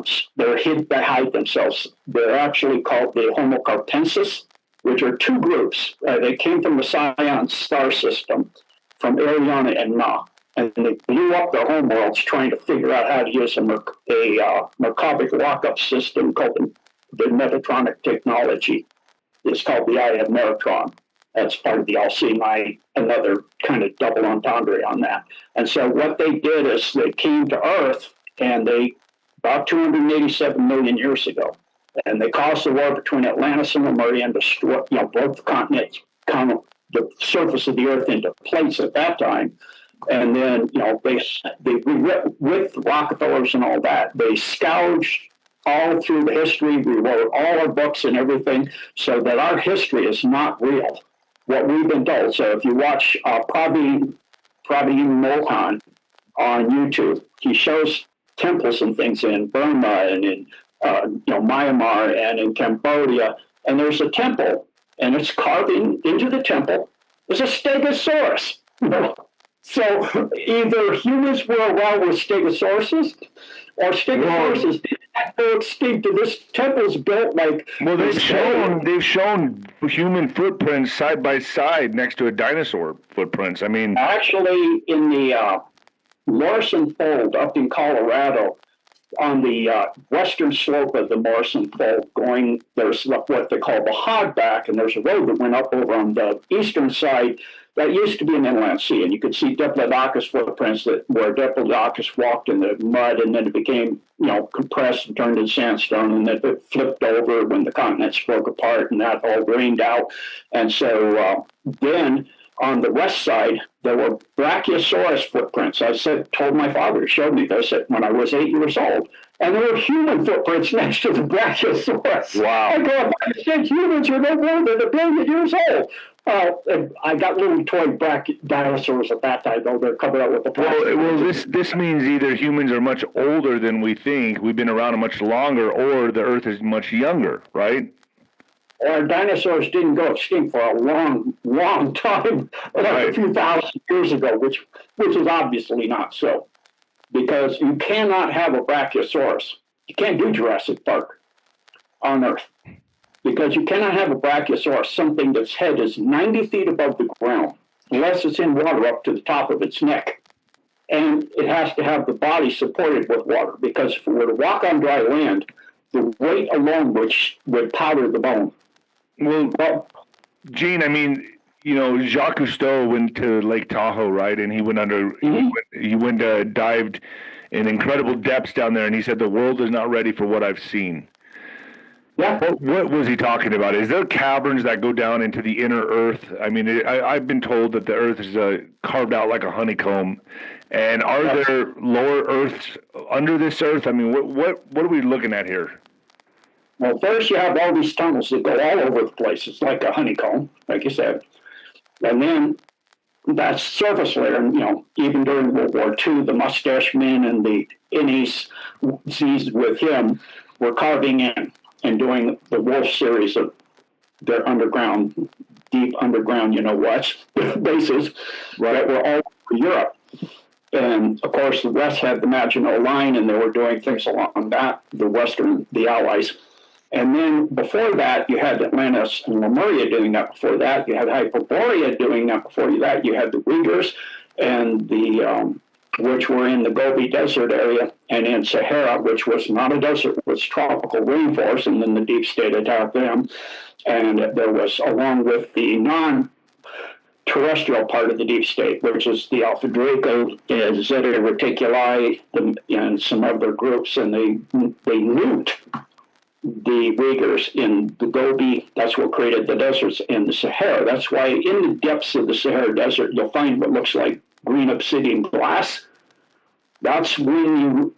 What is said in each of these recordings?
camps. They hide themselves. They're actually called the Homo carpensis, which are two groups. They came from the Scion star system, from Ariana and Na. And they blew up their homeworlds trying to figure out how to use a Merkabah lockup system called the Metatronic technology. It's called the Eye of Metatron. That's part of the Alcemi, another kind of double entendre on that. And so what they did is they came to Earth, and about 287 million years ago, and they caused the war between Atlantis and Lemuria and destroyed, both the continents, the surface of the Earth into plates at that time. And then, with Rockefellers and all that, they scourged all through the history. We wrote all our books and everything, so that our history is not real, what we've been told. So if you watch Praveen Mohan on YouTube, he shows temples and things in Burma and in Myanmar and in Cambodia, and there's a temple, and it's carving into the temple is a stegosaurus. So either humans were around with stegosauruses, or stegosauruses didn't go extinct. This temple's built like. Well, they've shown human footprints side by side next to a dinosaur footprints. I mean, actually, in the Morrison Fold up in Colorado, on the western slope of the Morrison Fold, there's what they call the Hogback, and there's a road that went up over on the eastern side. That used to be an inland sea, and you could see Diplodocus footprints where Diplodocus walked in the mud, and then it became, compressed and turned into sandstone, and then it flipped over when the continents broke apart, and that all drained out. And so then on the west side, there were Brachiosaurus footprints. Told my father, showed me this when I was 8 years old. And there were human footprints next to the Brachiosaurus. Wow. I go, I said humans are no more than 1 billion years old. I got little toy dinosaurs at that time, though. They're covered up with the plastic. Well, this means either humans are much older than we think, we've been around much longer, or the Earth is much younger, right? Or dinosaurs didn't go extinct for a long, long time, like a few thousand years ago, which is obviously not so. Because you cannot have a Brachiosaurus. You can't do Jurassic Park on Earth. Because you cannot have a Brachiosaurus, something that's head is 90 feet above the ground, unless it's in water up to the top of its neck. And it has to have the body supported with water, because if it were to walk on dry land, the weight alone would powder the bone. Well, Gene, I mean, Jacques Cousteau went to Lake Tahoe, right? And he went under, he dived in incredible depths down there, and he said, the world is not ready for what I've seen. Yeah. What was he talking about? Is there caverns that go down into the inner Earth? I mean, I've been told that the Earth is carved out like a honeycomb. And are there lower Earths under this Earth? I mean, what are we looking at here? Well, first you have all these tunnels that go all over the place. It's like a honeycomb, like you said. And then that surface layer, even during World War II, the Mustache Men and the Innies with him were carving in and doing the Wolf series of their underground, deep underground, bases that were all over Europe. And of course, the West had the Maginot Line, and they were doing things along that, the Allies. And then before that, you had Atlantis and Lemuria doing that before that. You had Hyperborea doing that before that. You had the Uyghurs, and which were in the Gobi Desert area, and in Sahara, which was not a desert, it was tropical rainforest, and then the deep state attacked them. And there was, along with the non-terrestrial part of the deep state, which is the Alpha Draco, Zeta Reticuli, and some other groups, and they nuked the Uyghurs in the Gobi. That's what created the deserts in the Sahara. That's why in the depths of the Sahara Desert, you'll find what looks like green obsidian glass. That's when you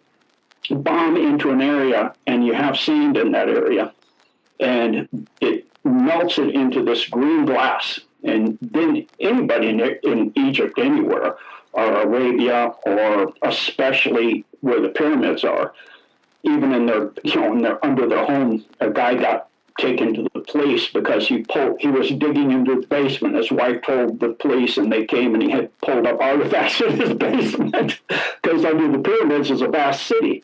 bomb into an area and you have sand in that area, and it melts it into this green glass. And then anybody in Egypt, anywhere, or Arabia, or especially where the pyramids are, even in their, under their home, a guy got taken to the police because he was digging into the basement. His wife told the police, and they came, and he had pulled up artifacts in his basement because under the pyramids is a vast city.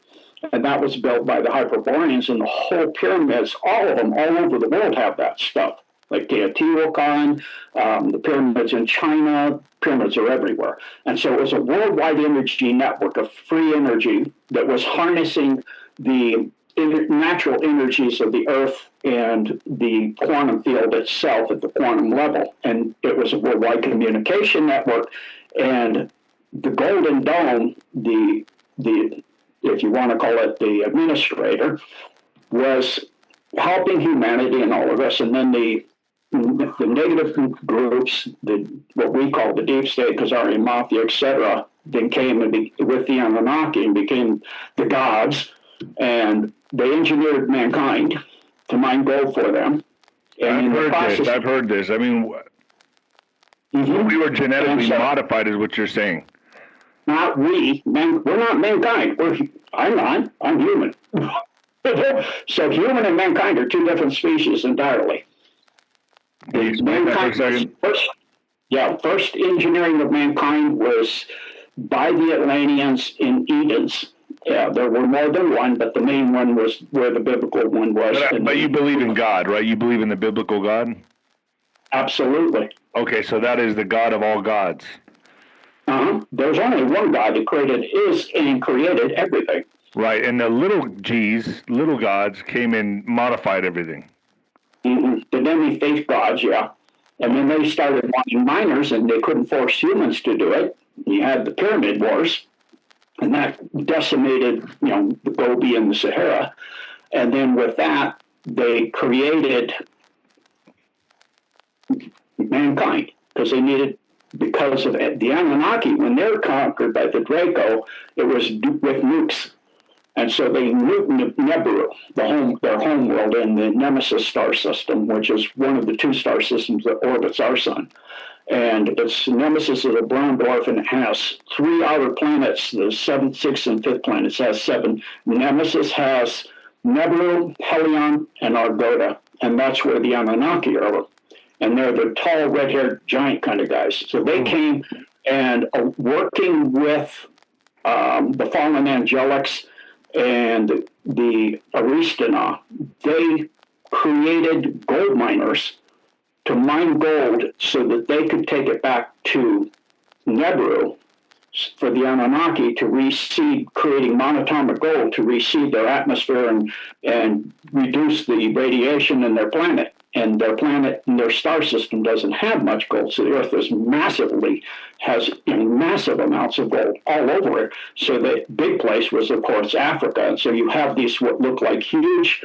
and that was built by the Hyperboreans, and the whole pyramids, all of them, all over the world have that stuff. Like Teotihuacan, the pyramids in China, pyramids are everywhere. And so it was a worldwide energy network of free energy that was harnessing the natural energies of the earth and the quantum field itself at the quantum level. And it was a worldwide communication network. And the Golden Dome, the if you want to call it the administrator, was helping humanity and all of this. And then the negative groups, what we call the deep state, Khazarian mafia, etc., then came with the Anunnaki and became the gods, and they engineered mankind to mine gold for them. And I've heard this. I mean, we were genetically modified, is what you're saying. Not we. We're not mankind. I'm human. So human and mankind are two different species entirely. First engineering of mankind was by the Atlanteans in Edens. Yeah, there were more than one, but the main one was where the biblical one was. But you believe in God, right? You believe in the biblical God? Absolutely. Okay, so that is the God of all gods. There's only one God that created everything. Right, and the little G's, little gods, came and modified everything. The demi-faith gods, yeah. And then they started wanting miners, and they couldn't force humans to do it. You had the Pyramid Wars, and that decimated, the Gobi and the Sahara. And then with that, they created mankind because of the Anunnaki, when they were conquered by the Draco, it was with nukes. And so they nuked Nibiru, their home world, in the Nemesis star system, which is one of the two star systems that orbits our sun. And Nemesis is a brown dwarf, and it has 3 outer planets. The 7th, 6th, and 5th planets has 7. Nemesis has Nibiru, Helion, and Argota, and that's where the Anunnaki are. And they're the tall, red-haired, giant kind of guys. So they came and working with the fallen angelics and the Aristana, they created gold miners to mine gold so that they could take it back to Nibiru for the Anunnaki to reseed, creating monatomic gold to reseed their atmosphere and reduce the radiation in their planet. And their planet and their star system doesn't have much gold, so the Earth has massive amounts of gold all over it. So the big place was, of course, Africa. And so you have these what look like huge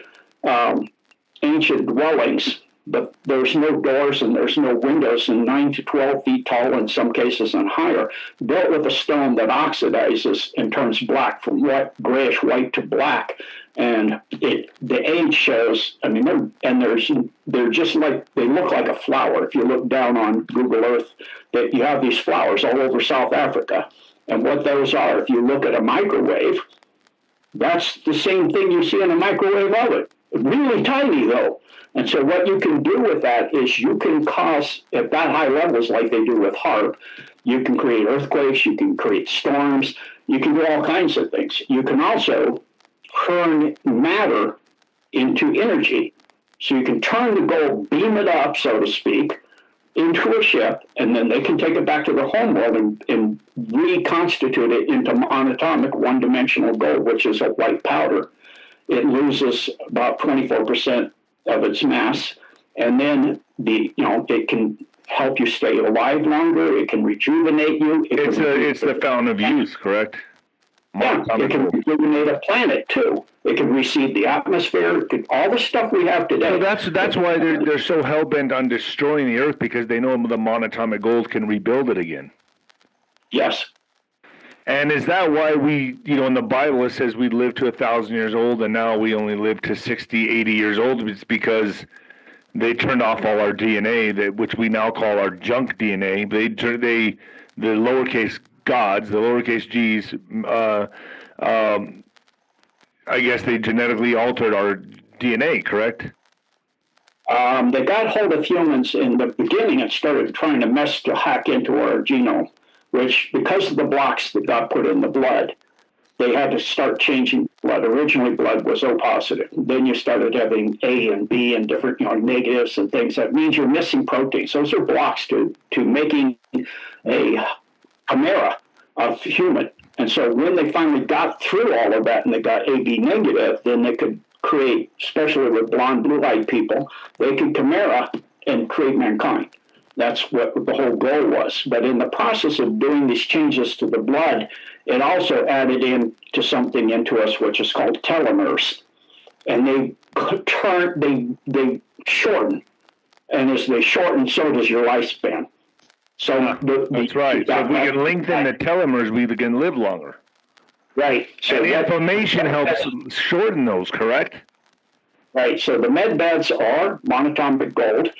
ancient dwellings, but there's no doors and there's no windows, and 9 to 12 feet tall in some cases and higher, built with a stone that oxidizes and turns black from grayish white to black. And the age shows, they're just like, they look like a flower. If you look down on Google Earth, that you have these flowers all over South Africa. And what those are, if you look at a microwave, that's the same thing you see in a microwave oven. Really tiny though. And so what you can do with that is you can cause, at that high levels like they do with HAARP, you can create earthquakes, you can create storms, you can do all kinds of things. You can also turn matter into energy. So you can turn the gold, beam it up, so to speak, into a ship, and then they can take it back to their home world and reconstitute it into monatomic one-dimensional gold, which is a white powder. It loses about 24% of its mass, and then it can help you stay alive longer. It can rejuvenate you. It's the fountain of youth, correct? Yeah, it can rejuvenate a planet too. It can reseed the atmosphere. All the stuff we have today. So that's why they're so hell bent on destroying the Earth, because they know the monatomic gold can rebuild it again. Yes. And is that why we, in the Bible it says we live to 1,000 years old, and now we only live to 60, 80 years old? It's because they turned off all our DNA, which we now call our junk DNA. The lowercase gods, the lowercase g's, I guess they genetically altered our DNA, correct? They got hold of humans in the beginning and started trying to hack into our genome, which, because of the blocks that got put in the blood, they had to start changing blood. Originally, blood was O positive. Then you started having A and B and different, negatives and things. That means you're missing proteins. Those are blocks to making a chimera of human. And so when they finally got through all of that and they got AB negative, then they could create, especially with blonde, blue-eyed people, they could chimera and create mankind. That's what the whole goal was. But in the process of doing these changes to the blood, it also added in to something into us, which is called telomeres. And they shorten. And as they shorten, so does your lifespan. So that's right. So if we can lengthen the telomeres, we can live longer. Right. So and the inflammation helps shorten those, correct? Right. So the med beds are monatomic gold,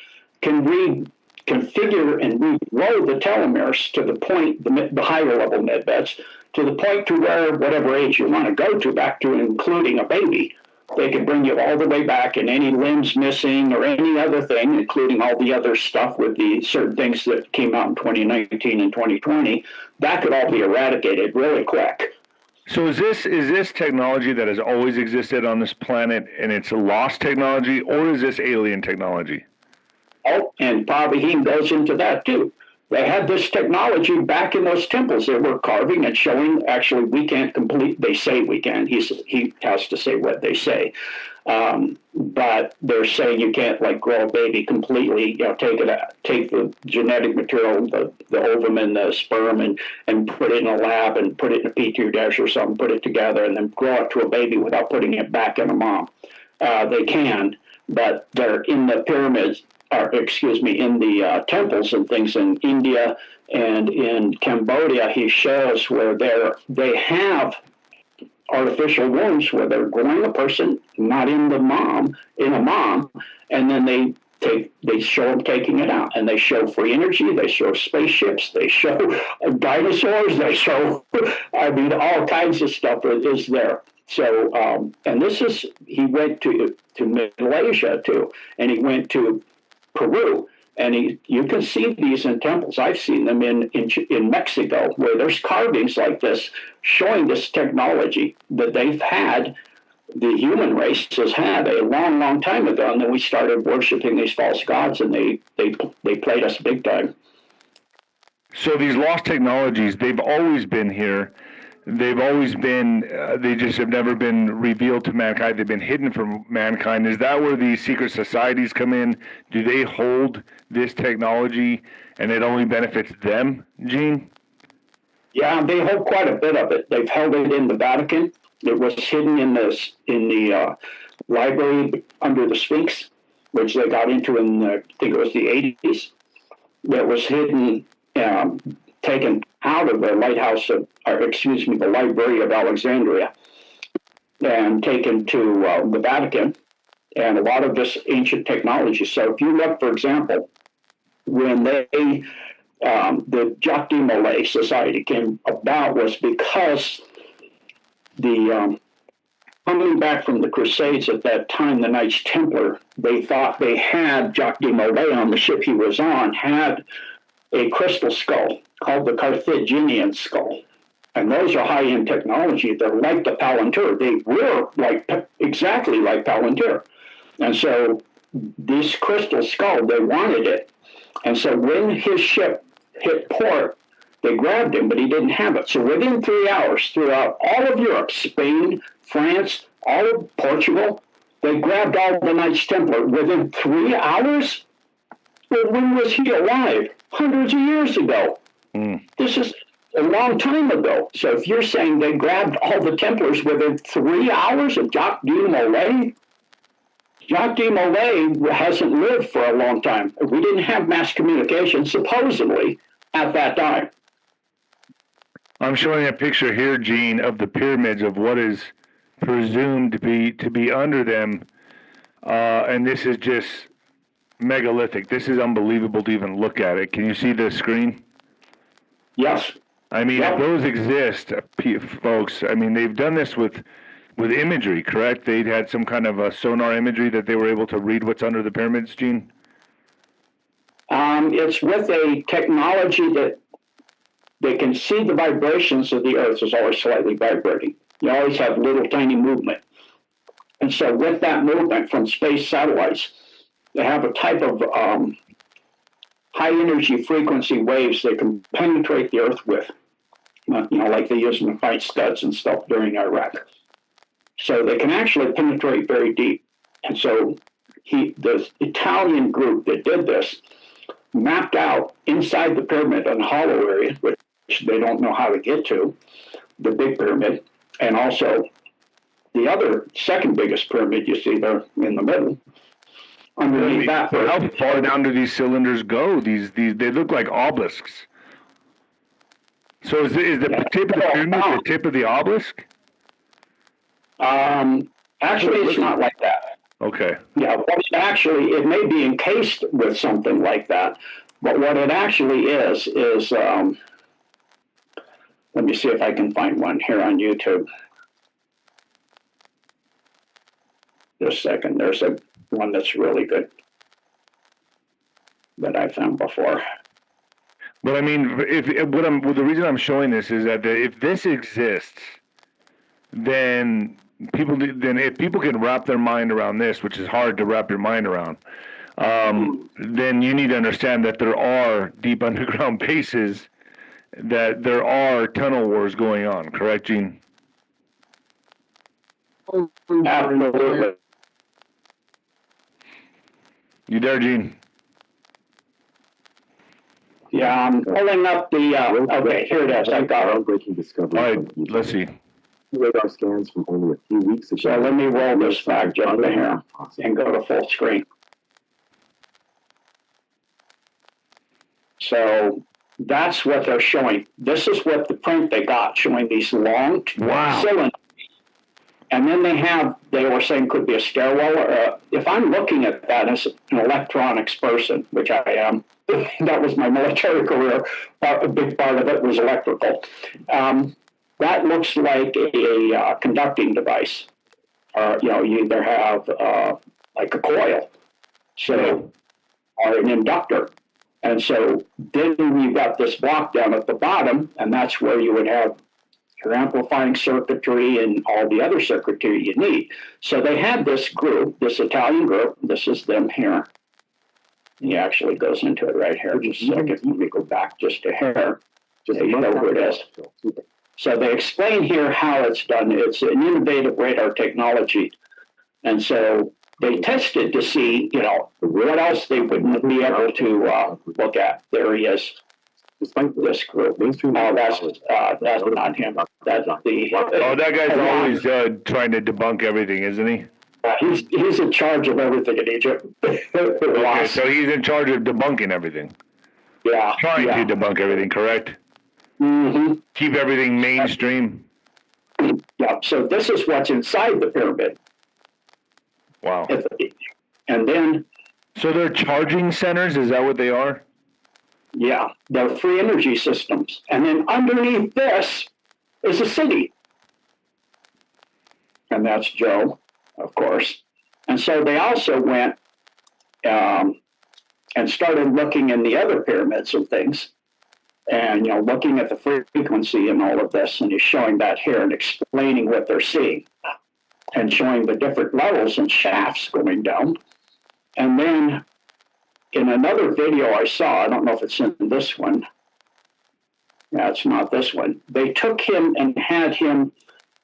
can reconfigure and regrow the telomeres to the point, the higher level med beds, to the point to where whatever age you want to go to, back to including a baby, they can bring you all the way back, and any limbs missing or any other thing, including all the other stuff with the certain things that came out in 2019 and 2020, that could all be eradicated really quick. So is this technology that has always existed on this planet, and it's a lost technology, or is this alien technology? Oh, and Bobby Heen goes into that too. They had this technology back in those temples. They were carving and showing, actually, we can't complete, they say we can. He has to say what they say. But they're saying you can't grow a baby completely, take the genetic material, the ovum and the sperm and put it in a lab and put it in a petri dish or something, put it together and then grow it to a baby without putting it back in a mom. They can, but they're in the pyramids, in the temples and things in India and in Cambodia. He shows where they have artificial wombs where they're growing a person, not in a mom, and then they show them taking it out, and they show free energy, they show spaceships, they show dinosaurs, they show, all kinds of stuff is there. So, and he went to Malaysia too, and he went to Peru, and you can see these in temples. I've seen them in Mexico, where there's carvings like this showing this technology that they've had, the human race has had a long, long time ago, and then we started worshiping these false gods, and they played us big time. So these lost technologies, they've always been here. They've always been, they just have never been revealed to mankind. They've been hidden from mankind. Is that where these secret societies come in? Do they hold this technology and it only benefits them, Gene? Yeah, they hold quite a bit of it. They've held it in the Vatican. It was hidden in the library under the Sphinx, which they got into in, I think it was the 80s. That was hidden, taken out of the the Library of Alexandria, and taken to the Vatican, and a lot of this ancient technology. So if you look, for example, when the Jacques de Molay Society came about was because the coming back from the Crusades at that time, the Knights Templar, they thought they had Jacques de Molay on the ship he was on, had a crystal skull called the Carthaginian skull. And those are high-end technology. They're like the Palantir. They were exactly like Palantir. And so this crystal skull, they wanted it. And so when his ship hit port, they grabbed him, but he didn't have it. So within 3 hours, throughout all of Europe, Spain, France, all of Portugal, they grabbed all the Knights Templar within 3 hours? Well, when was he alive? Hundreds of years ago. This is a long time ago. So if you're saying they grabbed all the Templars within 3 hours of Jacques de Molay, Jacques de Molay hasn't lived for a long time. We didn't have mass communication, supposedly, at that time. I'm showing a picture here, Gene, of the pyramids of what is presumed to be under them, and this is just megalithic. This is unbelievable to even look at it. Can you see the screen? Yes. I mean, Yeah. If those exist, folks, I mean, they've done this with imagery, correct? They'd had some kind of a sonar imagery that they were able to read what's under the pyramids, Gene? It's with a technology that they can see the vibrations of the Earth is always slightly vibrating. You always have little tiny movement. And so with that movement from space satellites, they have a type of high energy frequency waves they can penetrate the Earth with, like they use to fight Scuds and stuff during Iraq. So they can actually penetrate very deep. And so the Italian group that did this mapped out inside the pyramid an hollow area, which they don't know how to get to, the big pyramid, and also the other second biggest pyramid you see there in the middle. Underneath that, how far down do these cylinders go? These they look like obelisks. So is the tip of the pyramid the tip of the obelisk? Actually, it's not like that. Okay. Yeah, it may be encased with something like that, but what it actually is let me see if I can find one here on YouTube. Just a second. There's one that's really good that I found before. But I mean, the reason I'm showing this is that if this exists, then if people can wrap their mind around this, which is hard to wrap your mind around, then you need to understand that there are deep underground bases, that there are tunnel wars going on. Correct, Gene? Absolutely. You there, Gene? Yeah, I'm pulling up the. Okay, here it is. I got it. Groundbreaking discovery. All right, let's see. Radar scans from only a few weeks ago. So let me roll this back, jump in here, and go to full screen. So that's what they're showing. This is what the print they got, showing these long cylinders. And then they were saying could be a stairwell. Or if I'm looking at that as an electronics person, which I am, that was my military career, a big part of it was electrical. That looks like a conducting device. You either have like a coil, or an inductor. And so then you've got this block down at the bottom, and that's where you would have your amplifying circuitry and all the other circuitry you need. So they had this group, this Italian group. This is them here. He actually goes into it right here. Just a second. Let me go back just a hair. There you know who it is. So they explain here how it's done. It's an innovative radar technology. And so they tested to see, what else they would be able to look at. There he is. Despite this group. That's not him. That's the. That guy's always trying to debunk everything, isn't he? He's in charge of everything in Egypt. Okay, so he's in charge of debunking everything. Yeah. Trying to debunk everything, correct? Mm-hmm. Keep everything mainstream. Yeah. So this is what's inside the pyramid. Wow. And then. So they're charging centers? Is that what they are? Yeah, they're free energy systems. And then underneath this is a city. And that's Joe, of course. And so they also went and started looking in the other pyramids and things. And, looking at the frequency and all of this. And he's showing that here and explaining what they're seeing. And showing the different levels and shafts going down. And then in another video I saw, I don't know if it's in this one. Yeah, it's not this one. They took him and had him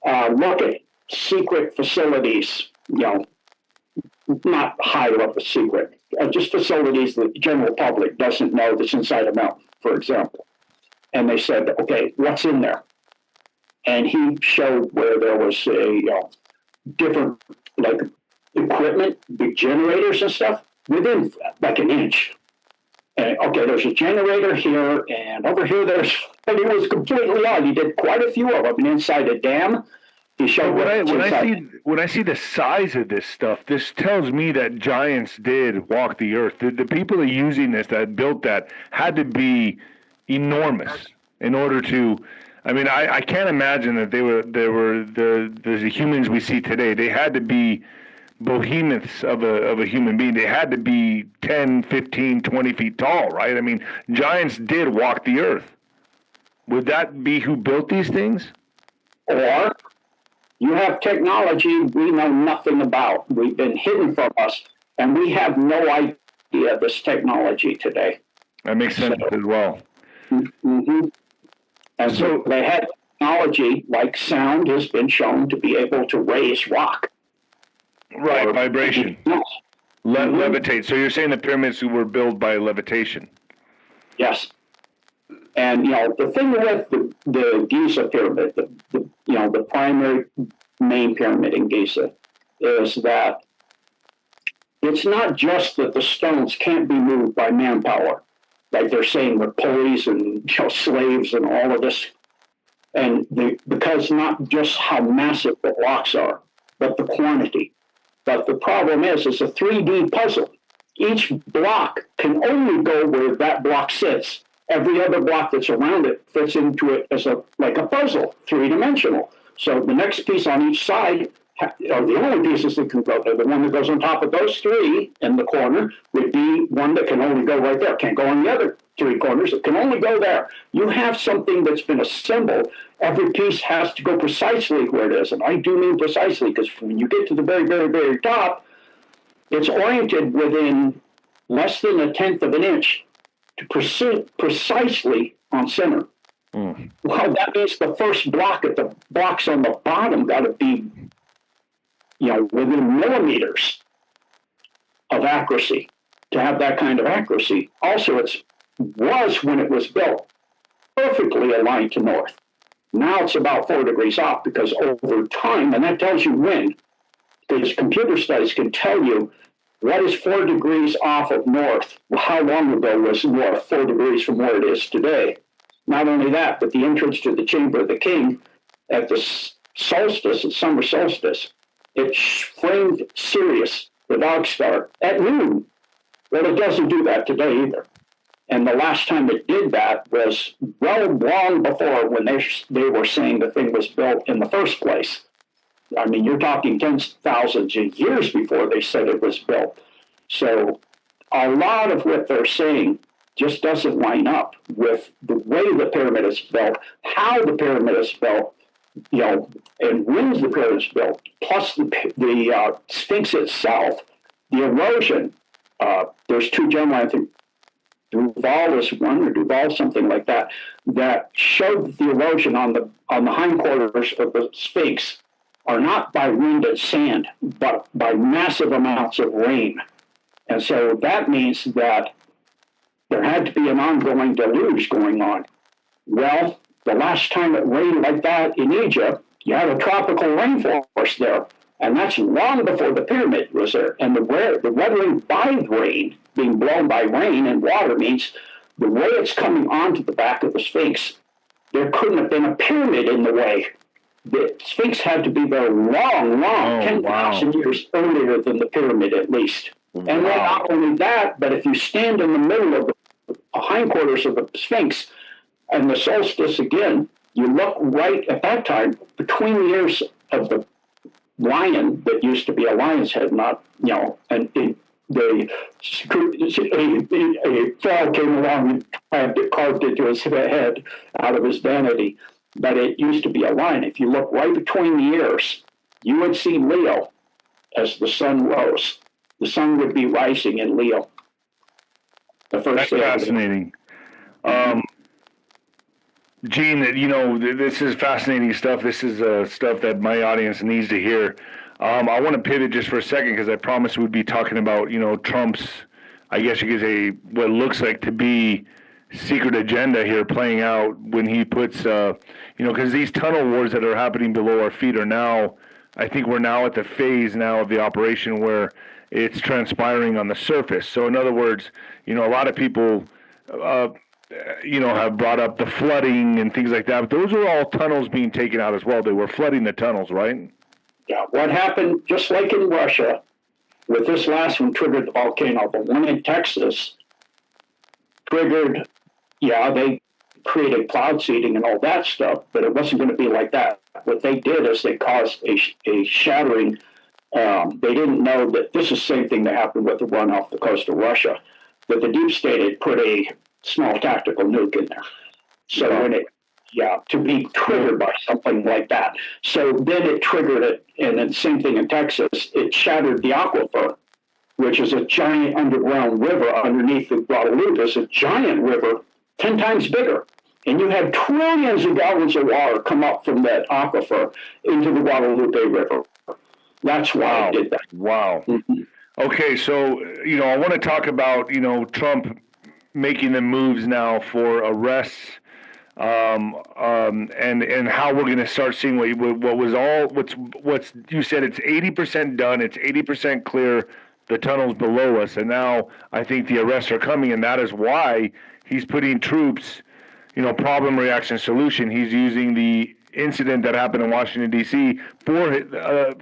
look at secret facilities, not high level secret, just facilities that the general public doesn't know that's inside a mountain, for example. And they said, okay, what's in there? And he showed where there was different equipment, big generators and stuff, within like an inch. And okay, there's a generator here, and over here and he was completely odd. He did quite a few of them, and inside a dam, he showed when I see the size of this stuff, this tells me that giants did walk the earth. The people that are using this, that built that, had to be enormous in order to. I mean, I can't imagine that they were the humans we see today. They had to be behemoths of a human being. They had to be 10, 15, 20 feet tall, right? I mean, giants did walk the earth. Would that be who built these things? Or You have technology we know nothing about. We've been hidden from us, and we have no idea of this technology today. That makes sense as well. Mm-hmm. And so they had technology like sound has been shown to be able to raise rock. Right, vibration. Levitate. So you're saying the pyramids were built by levitation? Yes. And, the thing with the Giza pyramid, the primary main pyramid in Giza, is that it's not just that the stones can't be moved by manpower, like they're saying with pulleys and slaves and all of this, and because not just how massive the blocks are, but the quantity. But the problem is, it's a 3D puzzle. Each block can only go where that block sits. Every other block that's around it fits into it as like a puzzle, 3-dimensional. So the next piece on each side, or the only pieces that can go there, the one that goes on top of those three in the corner would be one that can only go right there. Can't go on the other three corners. It can only go there. You have something that's been assembled. Every piece has to go precisely where it is. And I do mean precisely, because when you get to the very, very, very top, it's oriented within less than 1/10 of an inch to precisely on center. Mm. Well, that means the first block at the blocks on the bottom got to be, within millimeters of accuracy to have that kind of accuracy. Also, it was, when it was built, perfectly aligned to north. Now it's about 4 degrees off, because over time, and that tells you when, because computer studies can tell you what is 4 degrees off of north. How long ago was north 4 degrees from where it is today? Not only that, but the entrance to the chamber of the king at the solstice, the summer solstice, it framed Sirius, the dog star, at noon. Well, it doesn't do that today either. And the last time it did that was long before, when they were saying the thing was built in the first place. I mean, you're talking tens of thousands of years before they said it was built. So a lot of what they're saying just doesn't line up with the way the pyramid is built, how the pyramid is built, and when the pyramid is built, plus the Sphinx itself, the erosion. There's two gentlemen, I think Duval is one, or Duval, something like that, that showed that the erosion on the hindquarters of the Sphinx are not by wind and sand, but by massive amounts of rain. And so that means that there had to be an ongoing deluge going on. Well, the last time it rained like that in Egypt, you had a tropical rainforest there. And that's long before the pyramid was there. And the weathering by rain, being blown by rain and water, means the way it's coming onto the back of the Sphinx, there couldn't have been a pyramid in the way. The Sphinx had to be there long, 10,000 years earlier than the pyramid at least. Wow. And then not only that, but if you stand in the middle of the hindquarters of the Sphinx and the solstice again, you look right at that time between the ears of the lion that used to be a lion's head, not, and a frog came along and carved into his head out of his vanity. But it used to be a lion. If you look right between the ears, you would see Leo as the sun rose. The sun would be rising in Leo. That's fascinating. Gene, this is fascinating stuff. This is stuff that my audience needs to hear. I want to pivot just for a second, because I promised we'd be talking about, Trump's, I guess you could say, what looks like to be secret agenda here playing out when he puts, because these tunnel wars that are happening below our feet are now, I think we're now at the phase now of the operation where it's transpiring on the surface. So in other words, a lot of people, have brought up the flooding and things like that. But those are all tunnels being taken out as well. They were flooding the tunnels, right? Yeah. What happened, just like in Russia, with this last one triggered the volcano. The one in Texas triggered, they created cloud seeding and all that stuff, but it wasn't going to be like that. What they did is they caused a shattering. They didn't know that this is the same thing that happened with the one off the coast of Russia, that the deep state had put a small tactical nuke in there. So when it Yeah, to be triggered by something like that. So then it triggered it, and then same thing in Texas. It shattered the aquifer, which is a giant underground river underneath the Guadalupe. It's a giant river, 10 times bigger. And you had trillions of gallons of water come up from that aquifer into the Guadalupe River. That's why I did that. Wow. Mm-hmm. Okay, so, I want to talk about, Trump making the moves now for arrests, and how we're going to start seeing what's you said it's 80% done, it's 80% clear, the tunnel's below us, and now I think the arrests are coming, and that is why he's putting troops, problem, reaction, solution. He's using the incident that happened in Washington, D.C. to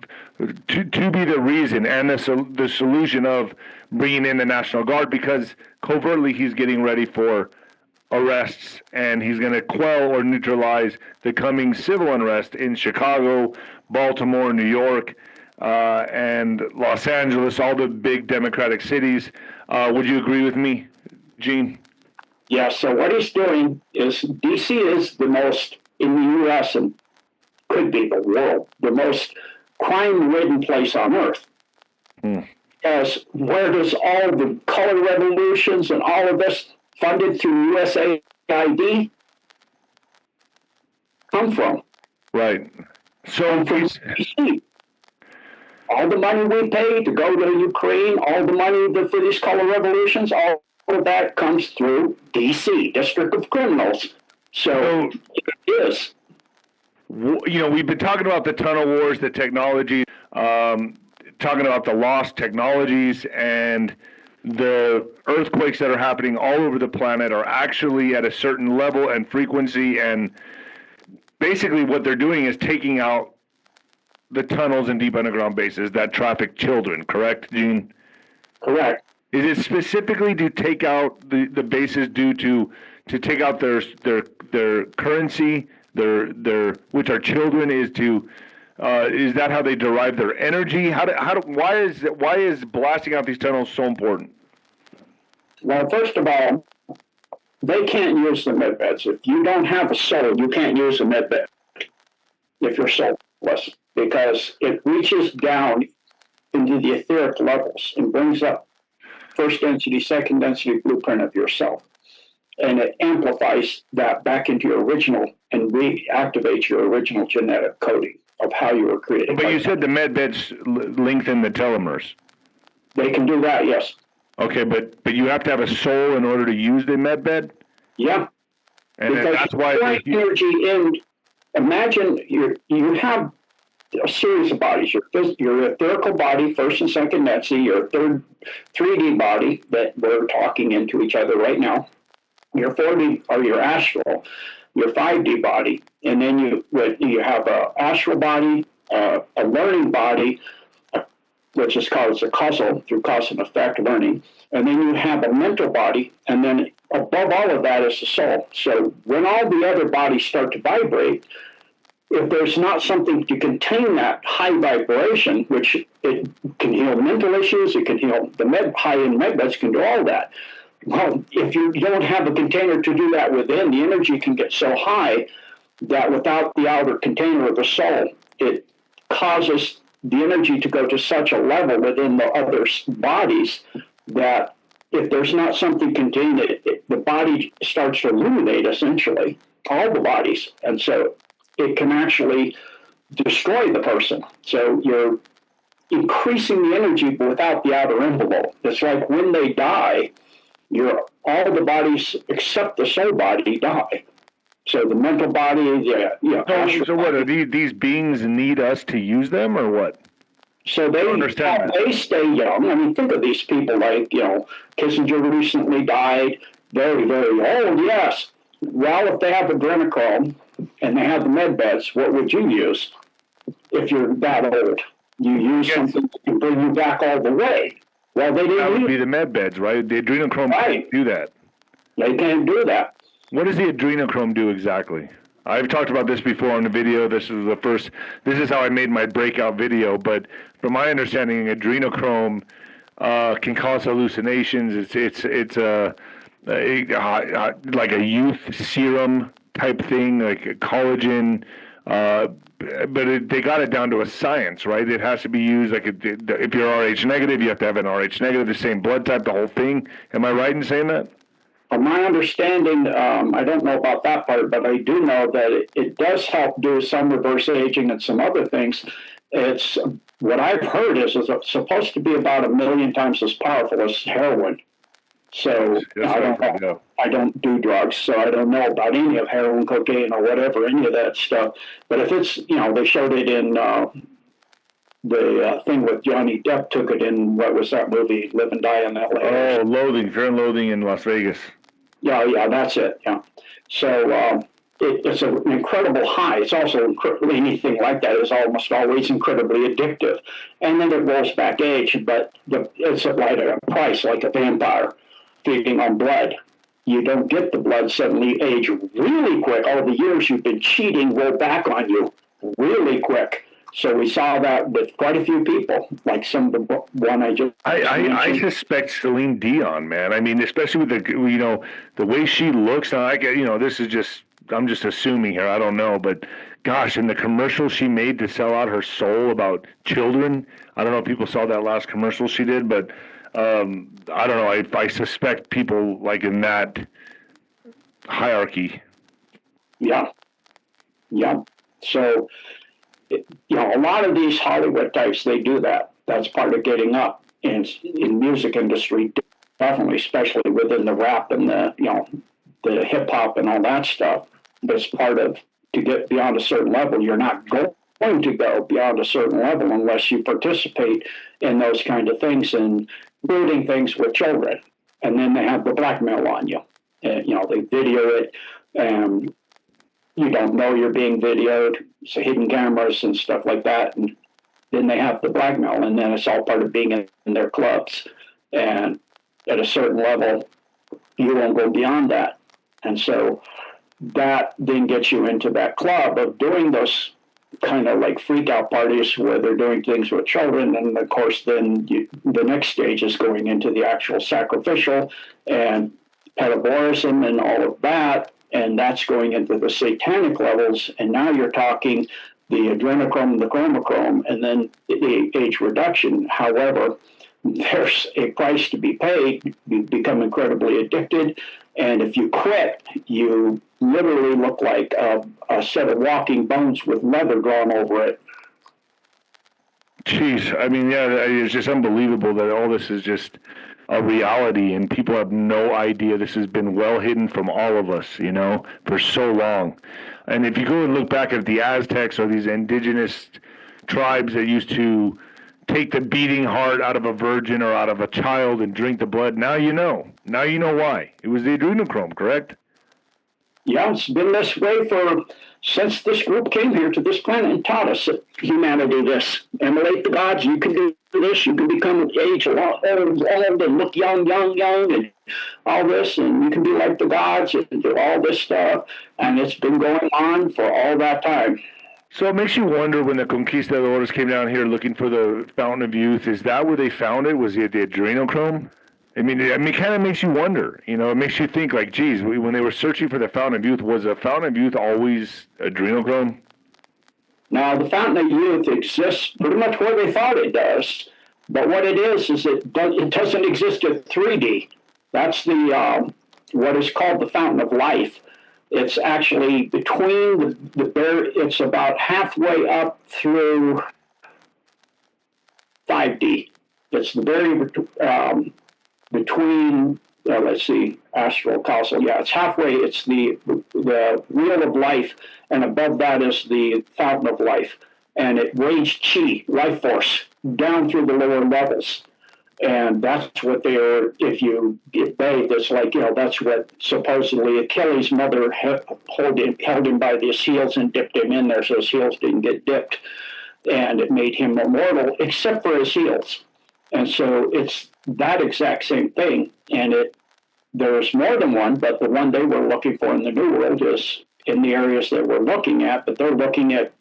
be the reason and the solution of bringing in the National Guard, because covertly he's getting ready for arrests, and he's going to quell or neutralize the coming civil unrest in Chicago, Baltimore, New York, and Los Angeles, all the big Democratic cities. Would you agree with me, Gene? Yeah, so what he's doing is D.C. is the most, in the U.S. and could be the world, the most crime-ridden place on earth. As where does all the color revolutions and all of this funded through USAID come from? Right. So DC. All the money we pay to go to Ukraine, all the money for these color revolutions, all of that comes through DC, District of Criminals. So it is. We've been talking about the tunnel wars, the technology, talking about the lost technologies, and the earthquakes that are happening all over the planet are actually at a certain level and frequency, and basically what they're doing is taking out the tunnels and deep underground bases that traffic children, correct, Gene? Correct. Is it specifically to take out the bases due to take out their currency, their which are children, is that how they derive their energy? Why is blasting out these tunnels so important? Well, first of all, they can't use the med beds. If you don't have a soul, you can't use a med bed if you're soulless, because it reaches down into the etheric levels and brings up first density, second density blueprint of yourself. And it amplifies that back into your original and reactivates your original genetic coding of how you were created. But you said the med beds lengthen the telomeres. They can do that, yes. Okay, but you have to have a soul in order to use the med bed? Yeah. And that's why energy in, imagine you have a series of bodies. Your etherical body, first and second density, your third 3D body that we're talking into each other right now, your 4D or your astral, your 5D body, and then you have a astral body, a learning body, which is called a causal, through cause and effect learning, and then you have a mental body, and then above all of that is the soul. So when all the other bodies start to vibrate, if there's not something to contain that high vibration, which it can heal mental issues, it can heal the high-end med beds can do all that. Well, if you don't have a container to do that within, the energy can get so high that without the outer container of the soul, it causes the energy to go to such a level within the other bodies that if there's not something contained, the body starts to illuminate, essentially, all the bodies. And so it can actually destroy the person. So you're increasing the energy without the outer envelope. It's like when they die, all the bodies except the soul body die. So the mental body, so what are these beings need us to use them, or what? So they stay young. I mean, think of these people like Kissinger recently died, very very old. Yes. Well, if they have adrenochrome and they have the med beds, what would you use if you're that old? You use something that can bring you back all the way. Well, they didn't. That would be the med beds, right? The adrenochrome can't do that. They can't do that. What does the adrenochrome do exactly? I've talked about this before on the video. This is how I made my breakout video. But from my understanding, adrenochrome can cause hallucinations. It's like a youth serum type thing, like collagen. They got it down to a science, right? It has to be used like if you're Rh negative, you have to have an Rh negative, the same blood type, the whole thing. Am I right in saying that? From my understanding, I don't know about that part, but I do know that it does help do some reverse aging and some other things. It's what I've heard is it's supposed to be about 1,000,000 times as powerful as heroin. So I don't do drugs, so I don't know about any of heroin, cocaine, or whatever, any of that stuff. But if it's, they showed it in the thing with Johnny Depp, took it in, what was that movie, Live and Die in L.A. Oh, Loathing, Fear and Loathing in Las Vegas. Yeah, that's it, yeah. So it's an incredible high. It's also anything like that is almost always incredibly addictive. And then it rolls back age, but it's like a price, like a vampire feeding on blood. You don't get the blood suddenly age really quick. All the years you've been cheating roll back on you really quick. So we saw that with quite a few people, like some of the one I just I suspect Celine Dion, man. I mean, especially with the way she looks. Now, this is just, I'm just assuming here. I don't know, but gosh, in the commercial she made to sell out her soul about children. I don't know if people saw that last commercial she did, but I don't know. I suspect people like in that hierarchy. Yeah. So, a lot of these Hollywood types, they do that. That's part of getting up in music industry, definitely, especially within the rap and the hip hop and all that stuff. That's part of, to get beyond a certain level, you're not going to go beyond a certain level unless you participate in those kind of things, and including things with children. And then they have the blackmail on you. They video it, and you don't know you're being videoed. So hidden cameras and stuff like that. And then they have the blackmail, and then it's all part of being in their clubs. And at a certain level, you won't go beyond that. And so that then gets you into that club of doing those kind of like freak out parties where they're doing things with children. And of course, then the next stage is going into the actual sacrificial and pedovorism and all of that. And that's going into the satanic levels. And now you're talking the adrenochrome, the chromochrome, and then the age reduction. However, there's a price to be paid. You become incredibly addicted. And if you quit, you literally look like a set of walking bones with leather drawn over it. Jeez, I mean, yeah, it's just unbelievable that all this is just a reality, and people have no idea. This has been well hidden from all of us, for so long. And if you go and look back at the Aztecs or these indigenous tribes that used to take the beating heart out of a virgin or out of a child and drink the blood, now you know. Now you know why. It was the adrenochrome, correct? Yeah, it's been this way since this group came here to this planet and taught us, humanity, this. Emulate the gods, you can do this, you can become age old and look young, and all this, and you can be like the gods and do all this stuff. And it's been going on for all that time. So it makes you wonder, when the conquistadors came down here looking for the Fountain of Youth, is that where they found it? Was it the adrenochrome? I mean, it kind of makes you wonder. It makes you think, like, geez, when they were searching for the Fountain of Youth, was the Fountain of Youth always adrenochrome? Now, the Fountain of Youth exists pretty much where they thought it does. But what it is it doesn't exist in 3D. That's the what is called the Fountain of Life. It's actually between it's about halfway up through 5D. It's the very between, astral, causal. Yeah, it's halfway. It's the wheel of life, and above that is the fountain of life. And it raised chi, life force, down through the lower levels. And that's what if you get bathed, it's like, that's what supposedly Achilles' mother held him by his heels and dipped him in there so his heels didn't get dipped. And it made him immortal, except for his heels. And so it's that exact same thing. And there's more than one, but the one they were looking for in the New World is in the areas that we're looking at, but they're looking at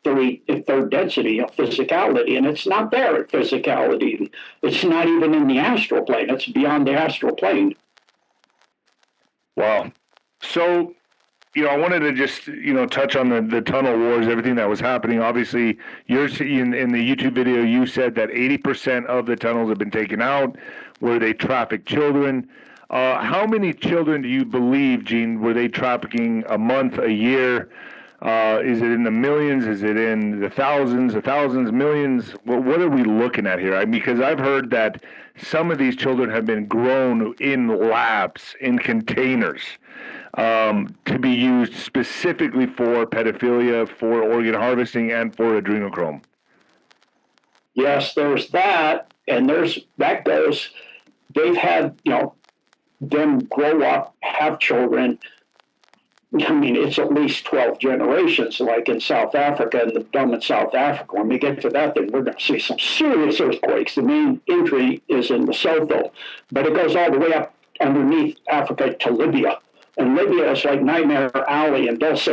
third density of physicality, and it's not there at physicality. It's not even in the astral plane. It's beyond the astral plane. Wow. So I wanted to just, touch on the tunnel wars, everything that was happening. Obviously, you're in the YouTube video, you said that 80% of the tunnels have been taken out where they traffic children. How many children do you believe, Gene, were they trafficking a month, a year? Is it in the millions? Is it in the thousands, millions? What are we looking at here? Because I've heard that some of these children have been grown in labs, in containers, to be used specifically for pedophilia, for organ harvesting, and for adrenochrome. Yes, there's that, and they've had, them grow up, have children. I mean, it's at least 12 generations, like in South Africa and the Dome in South Africa. When we get to that, then we're going to see some serious earthquakes. The main injury is in Lesotho, but it goes all the way up underneath Africa to Libya. And Libya is like Nightmare Alley and Dulce.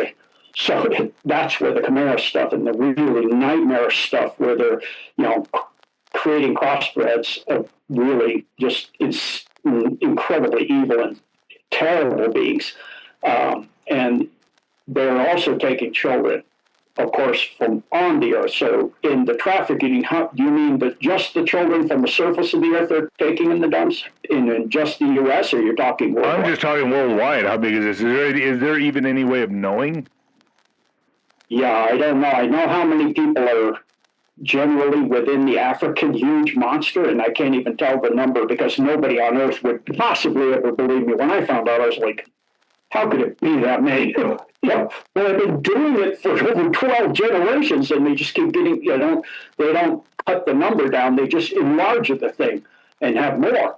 So that's where the Chimera stuff and the really nightmare stuff where they're, creating crossbreds of really just incredibly evil and terrible beings. And they're also taking children, of course, from on the earth. So in the trafficking, do you mean just the children from the surface of the earth they're taking in the dumps in just the U.S., or you're talking worldwide? I'm just talking worldwide. How big is this? Is there even any way of knowing? Yeah, I don't know. I know how many people are generally within the African huge monster, and I can't even tell the number because nobody on earth would possibly ever believe me. When I found out, I was like, how could it be that many? Well, they've been doing it for over 12 generations, and they just keep getting, they don't cut the number down. They just enlarge the thing and have more,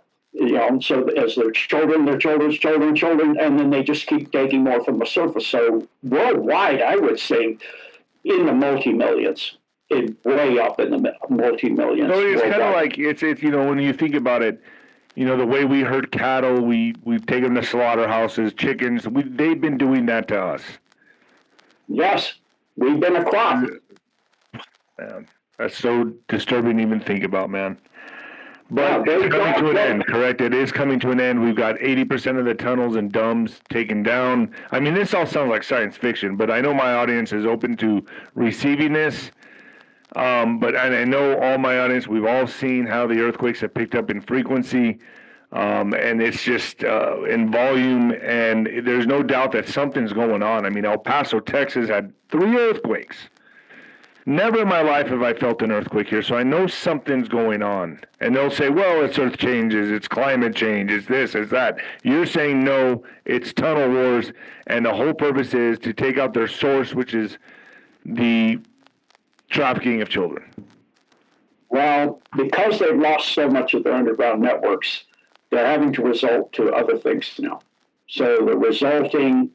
so as their children's children, and then they just keep taking more from the surface. So worldwide, I would say in the multi-millions, way up in the multi-millions. So it's kind of like, it's when you think about it, the way we herd cattle, we've taken them to slaughterhouses, chickens. They've been doing that to us. Yes, we've been a crop. Man, that's so disturbing to even think about, man. But Yeah, it's coming to an end, correct? It is coming to an end. We've got 80% of the tunnels and dumbs taken down. I mean, this all sounds like science fiction, but I know my audience is open to receiving this. But I know all my audience, we've all seen how the earthquakes have picked up in frequency, and it's just in volume, and there's no doubt that something's going on. I mean, El Paso, Texas had 3 earthquakes. Never in my life have I felt an earthquake here, so I know something's going on. And they'll say, well, it's earth changes, it's climate change, it's this, it's that. You're saying no, it's tunnel wars, and the whole purpose is to take out their source, which is the trafficking of children. Well, because they've lost so much of their underground networks, they're having to resort to other things now. So they're resulting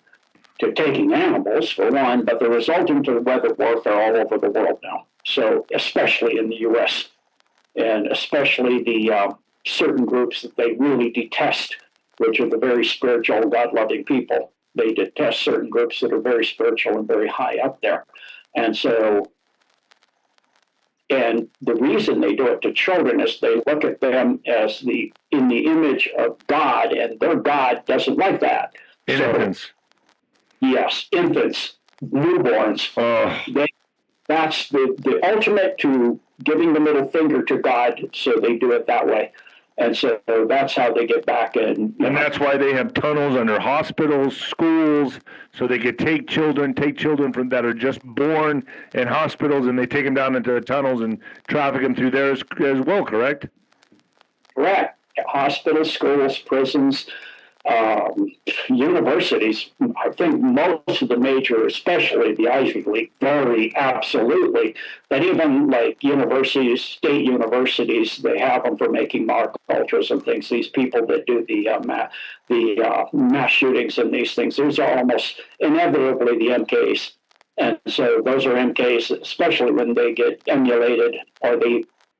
to taking animals, for one, but they're resulting to weather warfare all over the world now. So especially in the U.S., and especially the certain groups that they really detest, which are the very spiritual, God-loving people. They detest certain groups that are very spiritual and very high up there. And the reason they do it to children is they look at them as in the image of God, and their God doesn't like that. Infants. Yes, infants, newborns. That's the ultimate to giving the middle finger to God, so they do it that way. And so that's how they get back in. And that's why they have tunnels under hospitals, schools, so they could take children from that are just born in hospitals, and they take them down into the tunnels and traffic them through there as well, correct? Correct. Hospitals, schools, prisons, universities. I think most of the major, especially the Ivy League, very absolutely. But even like universities, state universities, they have them for making monocultures and things. These people that do the mass shootings and these things, those are almost inevitably the MKs. And so those are MKs, especially when they get emulated or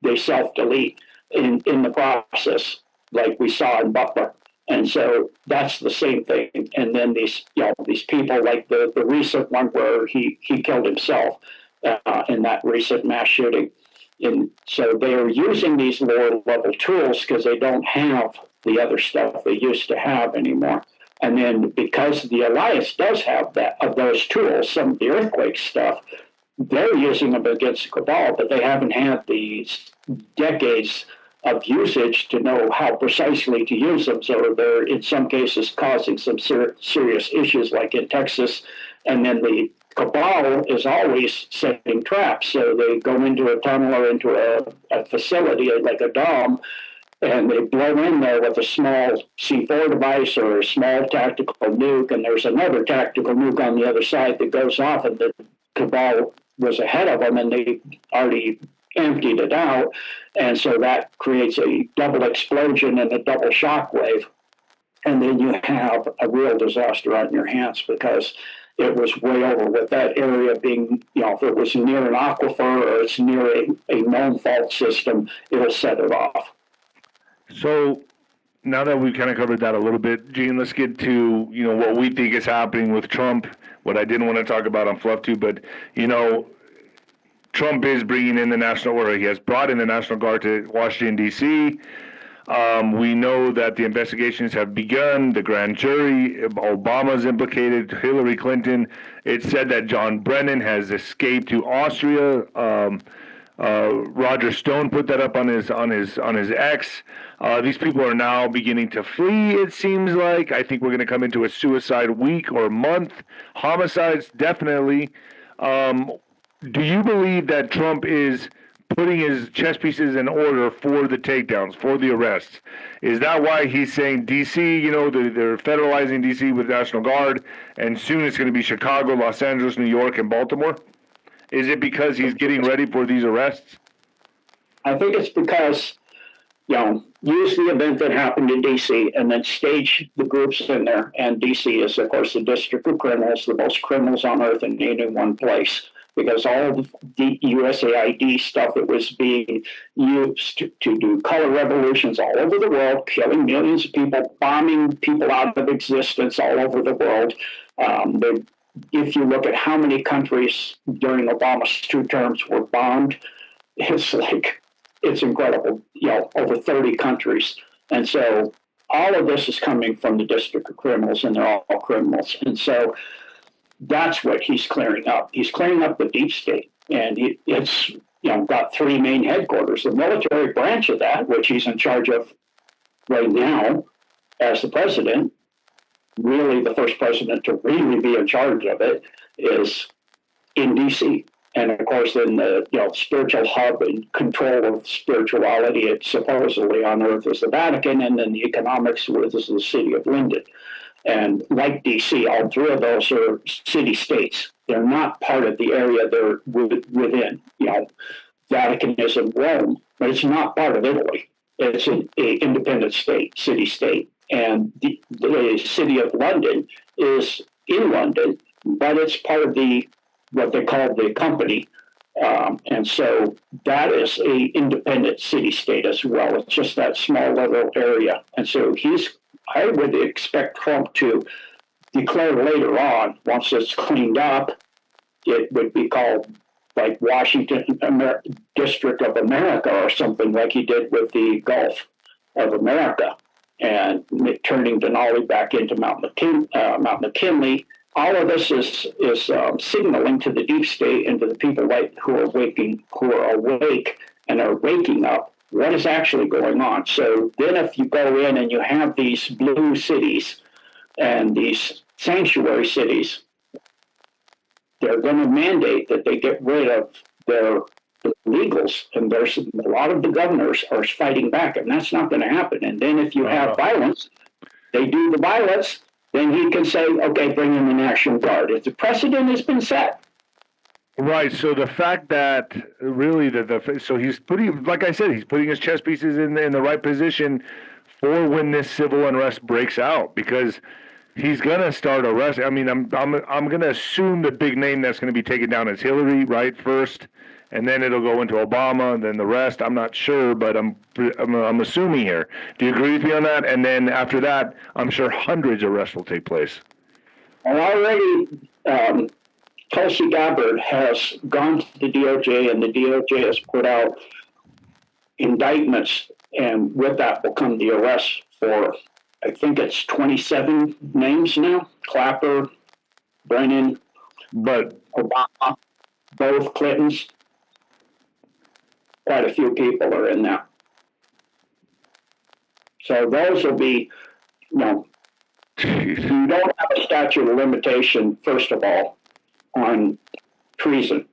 they self-delete in the process, like we saw in Butler. And so that's the same thing. And then these people, like the recent one where he killed himself in that recent mass shooting. And so they are using these lower level tools because they don't have the other stuff they used to have anymore. And then because the alliance does have that of those tools, some of the earthquake stuff, they're using them against the cabal, but they haven't had these decades of usage to know how precisely to use them. So they're in some cases causing some serious issues, like in Texas. And then the cabal is always setting traps. So they go into a tunnel or into a facility like a dome, and they blow in there with a small C4 device or a small tactical nuke, and there's another tactical nuke on the other side that goes off, and the cabal was ahead of them, and they already emptied it out, and so that creates a double explosion and a double shock wave, and then you have a real disaster on your hands because it was way over with that area being, if it was near an aquifer or it's near a known fault system, it'll set it off. So now that we've kind of covered that a little bit, Gene, let's get to, what we think is happening with Trump, what I didn't want to talk about on Fluff 2, but, Trump is bringing in he has brought in the National Guard to Washington, D.C. We know that the investigations have begun, the grand jury, Obama's implicated, Hillary Clinton. It said that John Brennan has escaped to Austria. Roger Stone put that up on his X. These people are now beginning to flee, it seems like. I think we're going to come into a suicide week or month. Homicides, definitely. Do you believe that Trump is putting his chess pieces in order for the takedowns, for the arrests? Is that why he's saying D.C., they're federalizing D.C. with National Guard, and soon it's going to be Chicago, Los Angeles, New York, and Baltimore? Is it because he's getting ready for these arrests? I think it's because, use the event that happened in D.C. and then stage the groups in there. And D.C. is, of course, the district of criminals, the most criminals on earth, and in one place. Because all of the USAID stuff that was being used to do color revolutions all over the world, killing millions of people, bombing people out of existence all over the world. If you look at how many countries during Obama's 2 terms were bombed, it's incredible, over 30 countries. And so all of this is coming from the district of criminals, and they're all criminals. And so that's what he's clearing up. He's clearing up the deep state, and it's got 3 main headquarters. The military branch of that, which he's in charge of right now as the president, really the first president to really be in charge of it, is in D.C. And of course, then the spiritual hub and control of spirituality, it's supposedly on earth, is the Vatican, and then the economics is the city of London. And like D.C., all 3 of those are city-states. They're not part of the area they're within. Vatican is in Rome, but it's not part of Italy. It's an independent state, city-state. And the city of London is in London, but it's part of what they call the company. And so that is a independent city-state as well. It's just that small little area. And so I would expect Trump to declare later on, once it's cleaned up, it would be called like Washington District of America or something, like he did with the Gulf of America, and turning Denali back into Mount McKinley. All of this is signaling to the deep state and to the people who are awake and are waking up what is actually going on. So then if you go in and you have these blue cities and these sanctuary cities, they're going to mandate that they get rid of their illegals. And there's a lot of the governors are fighting back, and that's not going to happen. And then if you have violence, they do the violence, then he can say, okay, bring in the National Guard. If the precedent has been set. Right. So the fact that really so he's putting, like I said, he's putting his chess pieces in the right position for when this civil unrest breaks out, because he's gonna start arresting. I mean, I'm gonna assume the big name that's gonna be taken down is Hillary, right, first, and then it'll go into Obama, and then the rest. I'm not sure, but I'm assuming here. Do you agree with me on that? And then after that, I'm sure hundreds of arrests will take place. Well, already. Tulsi Gabbard has gone to the DOJ, and the DOJ has put out indictments, and with that will come the arrest for I think it's 27 names now. Clapper, Brennan, But Obama, both Clintons. Quite a few people are in there. So those will be, geez. you don't have a statute of limitation, first of all, on treason.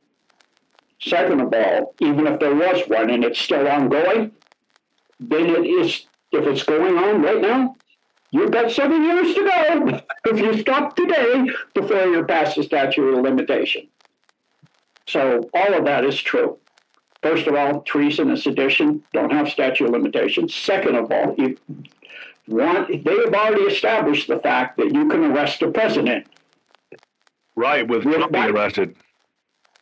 Second of all, even if there was one and it's still ongoing, then it is, if it's going on right now, you've got 7 years to go if you stop today before you're past the statute of limitation. So all of that is true. First of all, treason and sedition don't have statute of limitations. Second of all, they have already established the fact that you can arrest a president. Right, with Trump being arrested.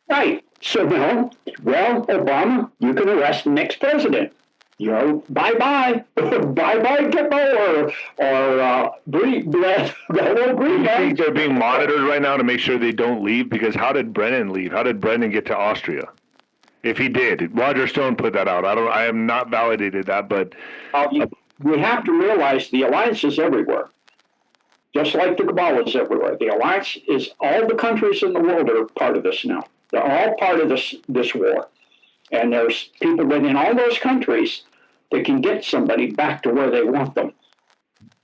Right. So now, well, Obama, you can arrest the next president. Bye-bye. Bye-bye, Gippo, or Green. Do you think they're being monitored right now to make sure they don't leave? Because how did Brennan leave? How did Brennan get to Austria? If he did. Roger Stone put that out. I have not validated that, but... we have to realize the alliance is everywhere. Just like the cabal is everywhere. The alliance is, all the countries in the world are part of this now. They're all part of this war. And there's people within all those countries that can get somebody back to where they want them.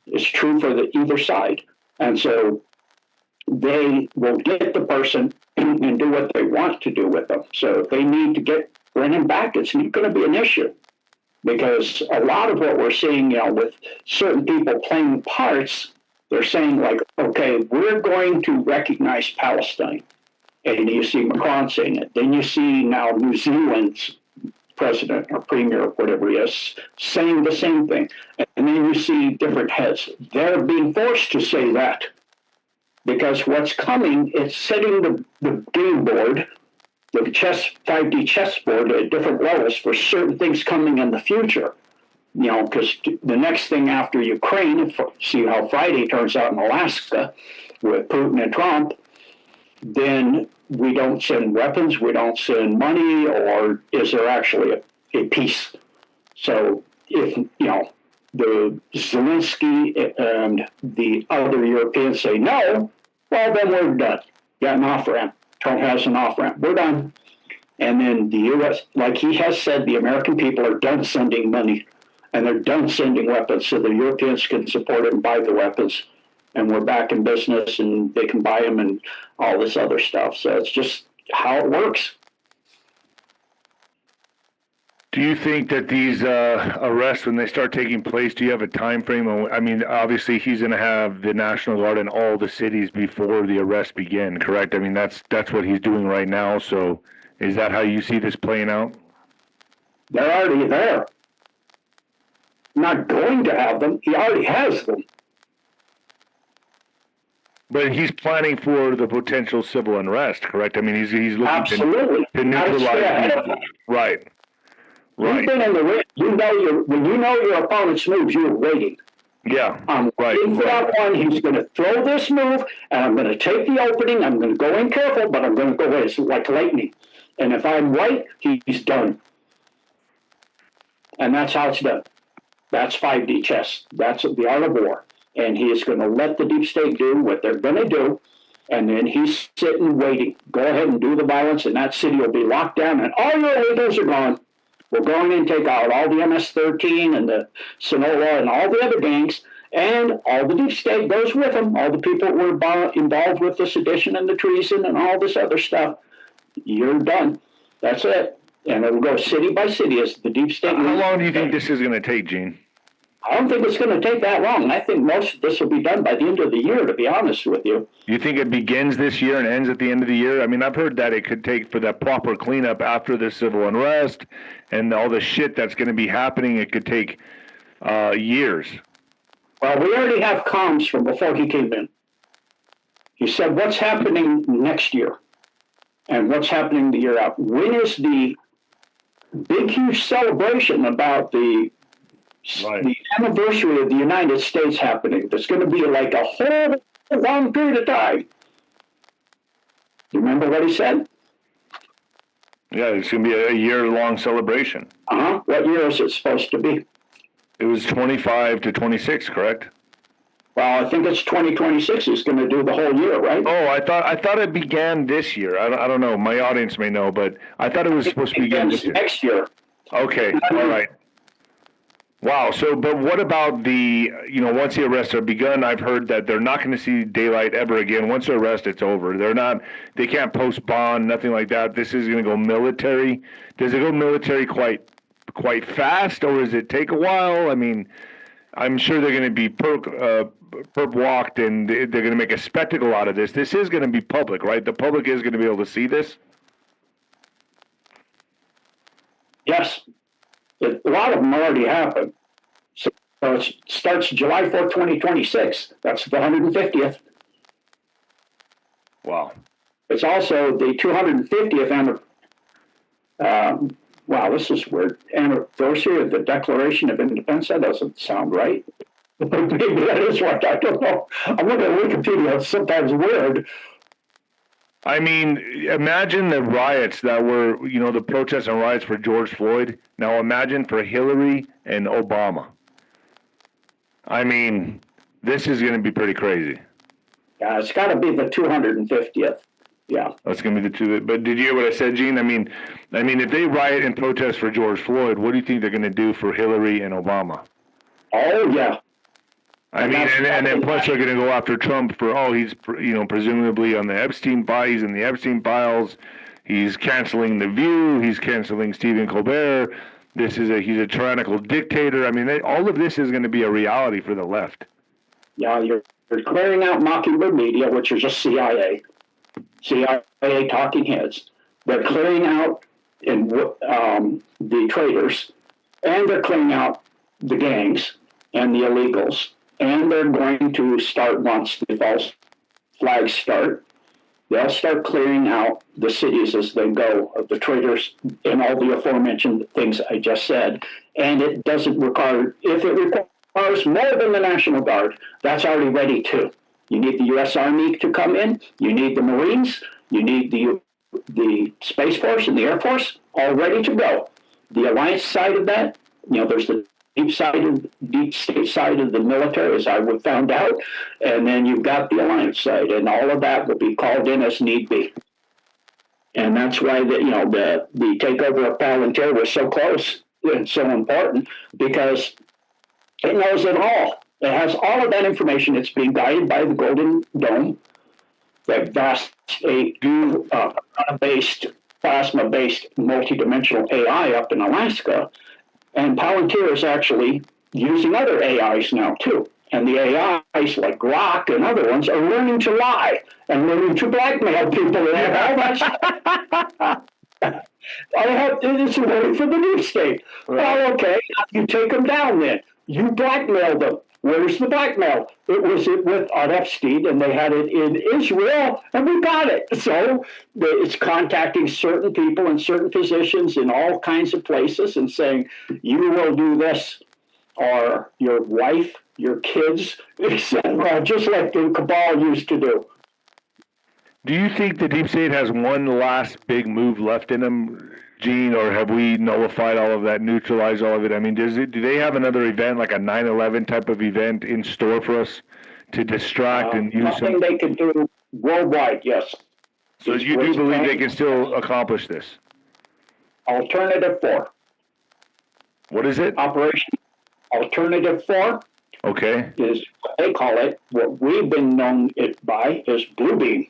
It's true for either side. And so they will get the person and do what they want to do with them. So if they need to get Brennan back, it's not going to be an issue. Because a lot of what we're seeing, with certain people playing parts, they're saying like, okay, we're going to recognize Palestine. And you see Macron saying it. Then you see now New Zealand's president or premier, whatever he is, saying the same thing. And then you see different heads. They're being forced to say that. Because what's coming is setting the game board, the 5D chessboard at different levels for certain things coming in the future. Because the next thing after Ukraine, see how Friday turns out in Alaska with Putin and Trump, then we don't send weapons, we don't send money, or is there actually a peace? So if, the Zelensky and the other Europeans say no, well, then we're done. Got an off-ramp. Trump has an off-ramp. We're done. And then the U.S., like he has said, the American people are done sending money, and they're done sending weapons so the Europeans can support it and buy the weapons. And we're back in business, and they can buy them and all this other stuff. So it's just how it works. Do you think that these arrests, when they start taking place, do you have a time frame? I mean, obviously, he's going to have the National Guard in all the cities before the arrests begin, correct? I mean, that's what he's doing right now. So is that how you see this playing out? They're already there. Not going to have them. He already has them. But he's planning for the potential civil unrest, correct? I mean, he's looking Absolutely. to neutralize people. Right. You've been in the ring. When you know your opponent's moves, you're waiting. Yeah. I'm waiting for that one. He's going to throw this move, and I'm going to take the opening. I'm going to go in careful, but I'm going to go away. It's like lightning. And if I'm right, he's done. And that's how it's done. That's 5D chess. That's the art of war. And he is going to let the deep state do what they're going to do. And then he's sitting waiting. Go ahead and do the violence, and that city will be locked down, and all your illegals are gone. We're going in and take out all the MS-13 and the Sonora and all the other gangs, and all the deep state goes with them. All the people who were involved with the sedition and the treason and all this other stuff. You're done. That's it. And it'll go city by city as the deep state. How long do you think this is going to take, Gene? I don't think it's going to take that long. I think most of this will be done by the end of the year, to be honest with you. You think it begins this year and ends at the end of the year? I mean, I've heard that it could take, for that proper cleanup after the civil unrest and all the shit that's going to be happening, it could take years. Well, we already have comms from before he came in. He said, what's happening next year? And what's happening the year out? When is the big, huge celebration about the anniversary of the United States happening? There's going to be like a whole long period of time. You remember what he said? Yeah, it's going to be a year-long celebration. What year is it supposed to be? It was 25 to 26, correct? Well, I think it's 2026 is going to do the whole year, right? Oh, I thought it began this year. I don't know. My audience may know, but I thought it was supposed to begin this year. Next year. Okay, all right. Wow. So, but what about once the arrests are begun, I've heard that they're not going to see daylight ever again. Once they're arrested, it's over. They can't post bond, nothing like that. This is going to go military. Does it go military quite fast, or does it take a while? I mean, I'm sure they're going to be perp walked, and they're going to make a spectacle out of this. This is going to be public, right? The public is going to be able to see this. Yes. A lot of them already happened. So it starts July 4th, 2026. That's the 150th. Wow. It's also the 250th wow, this is weird. Anniversary of the Declaration of Independence. That doesn't sound right. Maybe that is right. I don't know. I'm looking at Wikipedia. It's sometimes weird. I mean, imagine the riots that were, the protests and riots for George Floyd. Now imagine for Hillary and Obama. I mean, this is going to be pretty crazy. Yeah, it's got to be the 250th. Yeah. That's going to be the two. But did you hear what I said, Gene? I mean, if they riot and protest for George Floyd, what do you think they're going to do for Hillary and Obama? Oh, yeah. I mean, and then plus they're going to go after Trump for, he's, presumably on the Epstein file. He's in the Epstein files. He's canceling The View. He's canceling Stephen Colbert. He's a tyrannical dictator. I mean, all of this is going to be a reality for the left. Yeah, you're clearing out Mockingbird Media, which is just CIA talking heads. They're clearing out the traitors, and they're clearing out the gangs and the illegals. And they're going to start, once the false flags start, they'll start clearing out the cities as they go of the traitors and all the aforementioned things I just said. And it doesn't require, if it requires more than the National Guard, that's already ready too. You need the U.S. Army to come in. You need the Marines. You need the Space Force and the Air Force all ready to go. The alliance side of that, there's the deep state side of the military, as I would found out, and then you've got the alliance side, and all of that will be called in as need be. And that's why the takeover of Palantir was so close and so important, because it knows it all. It has all of that information. It's being guided by the Golden Dome, that vast plasma-based multidimensional AI up in Alaska. And Palantir is actually using other AIs now, too. And the AIs, like Grok and other ones, are learning to lie and learning to blackmail people. And all that it's ready for the deep state. Right. Well, okay, you take them down then. You blackmail them. Where's the blackmail? It was on Epstein, and they had it in Israel, and we got it. So it's contacting certain people in certain positions in all kinds of places and saying, you will do this, or your wife, your kids, etc., just like the cabal used to do. Do you think the deep state has one last big move left in them, Gene, or have we nullified all of that, neutralized all of it? I mean, do they have another event, like a 9/11 type of event in store for us to distract and use nothing they can do worldwide, yes. So you do believe they can still accomplish this? Alternative 4. What is it? Operation Alternative 4. Okay. Is what they call it. What we've been known it by is Blue Beam.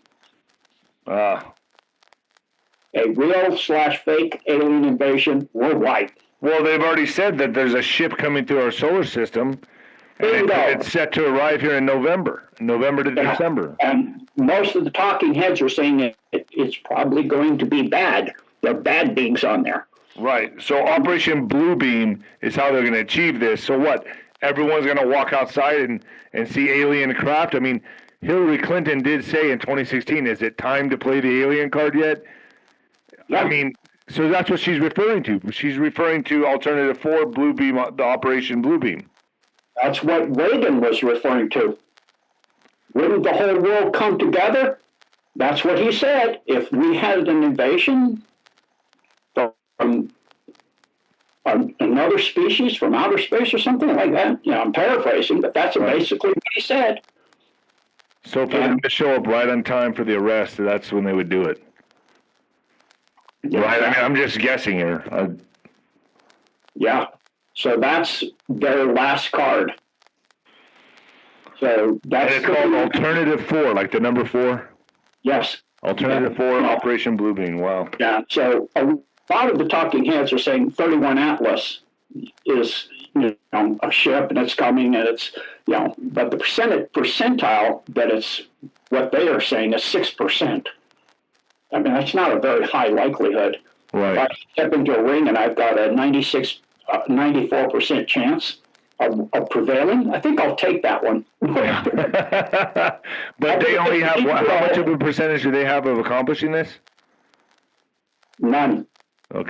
A real/fake alien invasion worldwide. Well, they've already said that there's a ship coming through our solar system, and it's set to arrive here in November to December. And most of the talking heads are saying it's probably going to be bad. There are bad beings on there. Right. So Operation Blue Beam is how they're going to achieve this. So what? Everyone's going to walk outside and see alien craft? I mean, Hillary Clinton did say in 2016, is it time to play the alien card yet? Yeah. I mean, so that's what she's referring to. She's referring to Alternative 4, Blue Beam, the Operation Blue Beam. That's what Reagan was referring to. Wouldn't the whole world come together? That's what he said. If we had an invasion from another species from outer space or something like that. I'm paraphrasing, but that's basically what he said. So for them to show up right on time for the arrest, that's when they would do it. Right? I mean, I'm just guessing here. Yeah. So that's their last card. So that's and it's called Alternative 4, like the number 4? Yes. Alternative 4, Operation Bluebeam. Wow. Yeah. So a lot of the talking heads are saying 31 Atlas is a ship and it's coming and it's, but the percentile that it's what they are saying is 6%. I mean, that's not a very high likelihood. Right. If I step into a ring and I've got a 94% chance of prevailing, I think I'll take that one. But they only have, how much of a percentage do they have of accomplishing this? None. Okay.